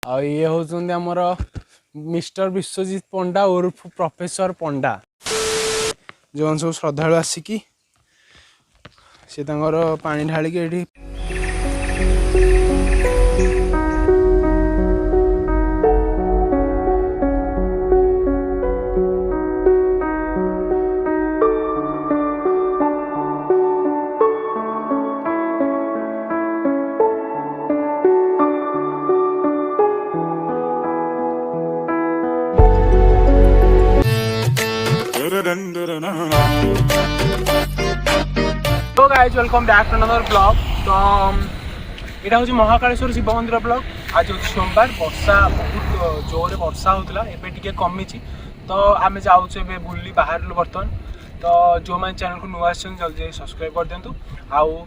ये होचंदी हमर मिस्टर विश्वजीत पंडा उर्फ प्रोफेसर पंडा जो सब श्रद्धालु आसिकी से पानी ढालिक ये तो guys welcome back to another blog. तो यहाँ हूँ महाकालेश्वर शिव मंदिर ब्लॉग। आज हूँ सोमवार, वर्षा बहुत जोर वर्षा होता है कमी। तो आम जाऊँ बुली बाहर बर्तमान। तो जो मैंने चैनल को नुआ जल्दी सब्सक्राइब कर दिंतु। आउ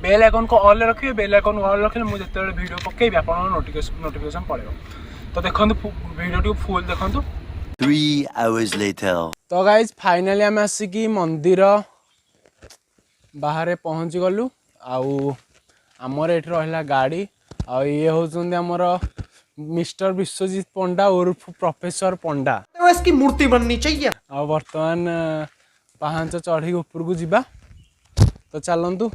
बेल आइकन को ऑल रखिए। बेल आइकन ऑल रखिले मुझे जिते वीडियो पकेबी आप नोटिफिकेशन पड़ेगा। तो देखो वीडियो फुल देखो। 3 hours later। तो गाइज फाइनाली आम आसिकी मंदिर बाहर पहुँची गलु। आमर ये रहा गाड़ी ये होचंदी हमर मिस्टर विश्वजीत पंडा उर्फ प्रोफेसर पंडा। तो इसकी मूर्ति बननी चाहिए। बर्तमान पाहांच चढ़ी ऊपर को जीवा। तो चलतु।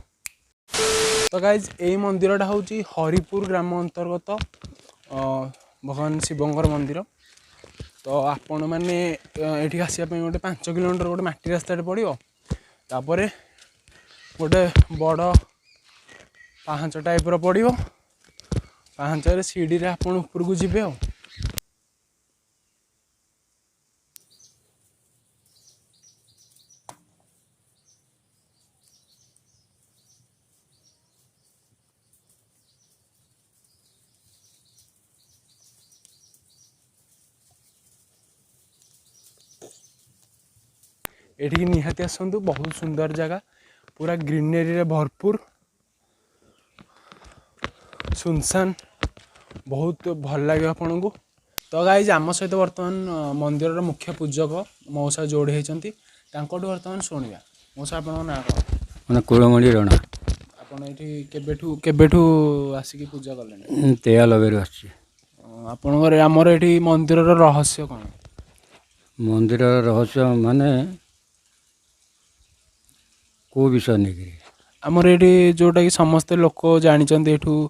तो गाइज यही मंदिरटा हूँ हरिपुर ग्राम अंतर्गत भगवान शिवंकर मंदिर। तो आपण मैंने ये आसपा गोटे 5 किलोमीटर गोटे माटी रास्ता पड़ो। तापर गोटे बड़ पाहांच टाइप पड़ो। पाहांच सीढ़ी रे आपण ऊपर को जीवे। एठी निहाती आसतु। बहुत सुंदर जगह, पूरा ग्रीनरी रे भरपूर, सुनसान, बहुत भल लगे आपन को। तो गाइज आम सहित बर्तमान मंदिर मुख्य पूजक मौसा जोड़ी होती बर्तमान शुणा। मौसा आप ना मैं कुलमणि रणा। आपठू आसिक पूजा कले? तेया लगे आपणकर आमर ये मंदिर रहस्य कौन? मंदिर रहस्य माने को विषय नहीं आमर ये जोटा कि समस्ते लोक जानते एठू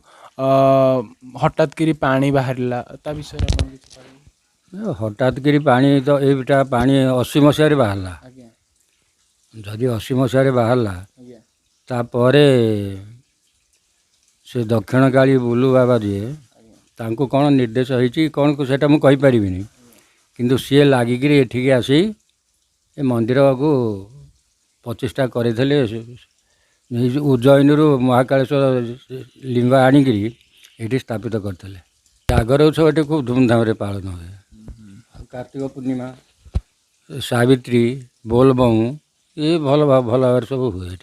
हठात करी पानी बाहरला ता विषय हठात करी पानी। तो ये पानी 80 मसीह बाहरला। जदि 80 मसीह बाहरला तापर से दक्षिण काली बुलू बाबा जी तांको कौन निर्देश होती कौन को सेटा मु कहि परिबिनी, किंतु सी लागिक एठिक आसी ए मंदिर को प्रतिष्ठा करते। उज्जैन रु महाकालेश्वर लिंग आणिक ये स्थापित करते। जागर उत्सव ये खूब धूमधाम रे पालन हुए। कार्तिक पूर्णिमा, सावित्री, बोलबम ये भल भाव सब हुए।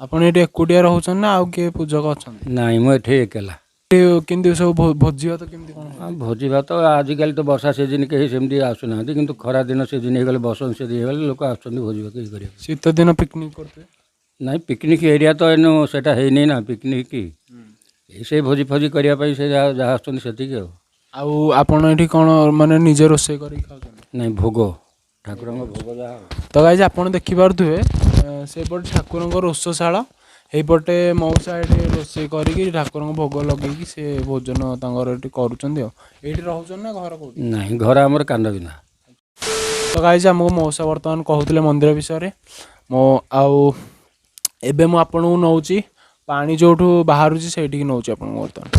आपन ये एकुटिया रोचन ना आउ के पूजक अच्छा? नाई मुझे एकेला। किंतु सब भोजी भात केमती कोन? भोजी भात आजिकल तो वर्षा सीजन कहीं सेमती आसुना, किंतु खरा दिन सीजन हो गले बसंत सीजन हो गले लोक आसुँच भोजी भात कर। शीत दिन पिकनिक करते? नाई पिकनिक एरिया तो एनु सेटा है नहीं ना पिकनिक की से भोजी फोजी करने से जहाँ आसती। आपन ये कौन माने निजे रोषे कर नहीं भोग ठाकुर भोग जहाँ। तो गाइज आप देखिपे से ठाकुर रोषशाला यहीपटे मौसा ये रोषे कर ठाकुर भोग लगे से भोजन कर ना घर को? नहीं घर आमर कांद बिना। तो गाइज आमको मौसा बर्तमान कहते मंदिर विषय मो एबे मु आपन नौची पानी जो बाहर से नौ बर्तमान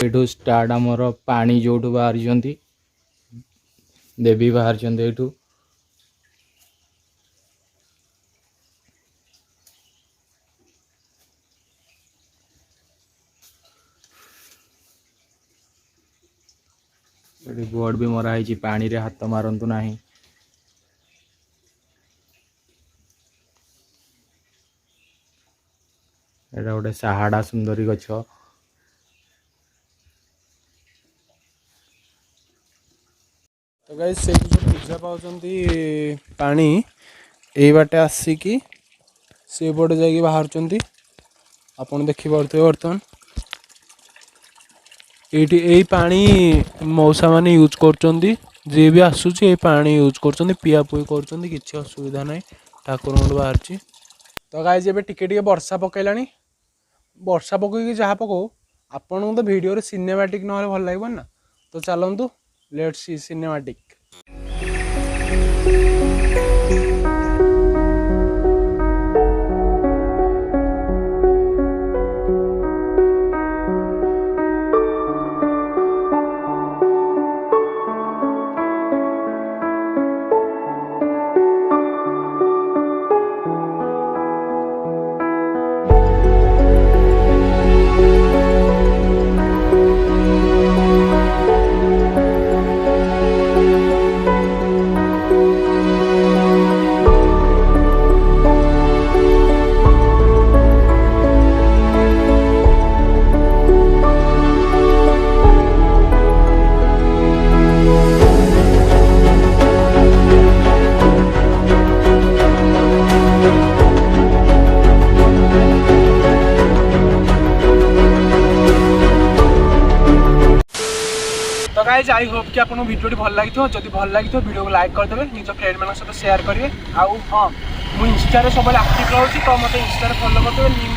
ये स्टार्ट आमर पानी जो बाहर देवी बाहर ये बोर्ड भी मरा है पानी रे हाथ मारंतु नहीं। एटा गोटे साहाड़ा सुंदरी गछ। तो गाइस से पूजा पाउचंती पानी ए बाटे आसिकी से पटे जाइए बाहर। आपन देखी पारे बर्तमान यही पानी मौसा मैंने यूज कर जी भी आसूँ ये पानी यूज कर पिया पुई कर किसी असुविधा ना ठाकुर बाहर तो गाइज एबे टिके वर्षा पकईला वर्षा पकईकी जहाँ पकाऊ आपन तो वीडियो सिनेमैटिक ना भल लगे ना तो चलतु लेट्स सी सिनेमैटिक। तो गाइज आई होप कि आपको वीडियो भल लगी जब भल लगी वीडियो को लाइक करदे निज फ्रेंड मान सहित शेयर करेंगे आउ हाँ मुझे इंस्टा सब आक्टिव रोचे तो मतलब इंस्टा फॉलो करदे लिंक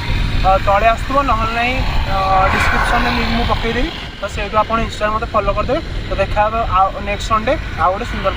तले आसो ना डिस्क्रिप्शन में लिंक मुझे पकईदेवी तो से आप इंस्टा मत फॉलो करदे तो देखा नेक्स्ट संडे आउ गोटे सुंदर।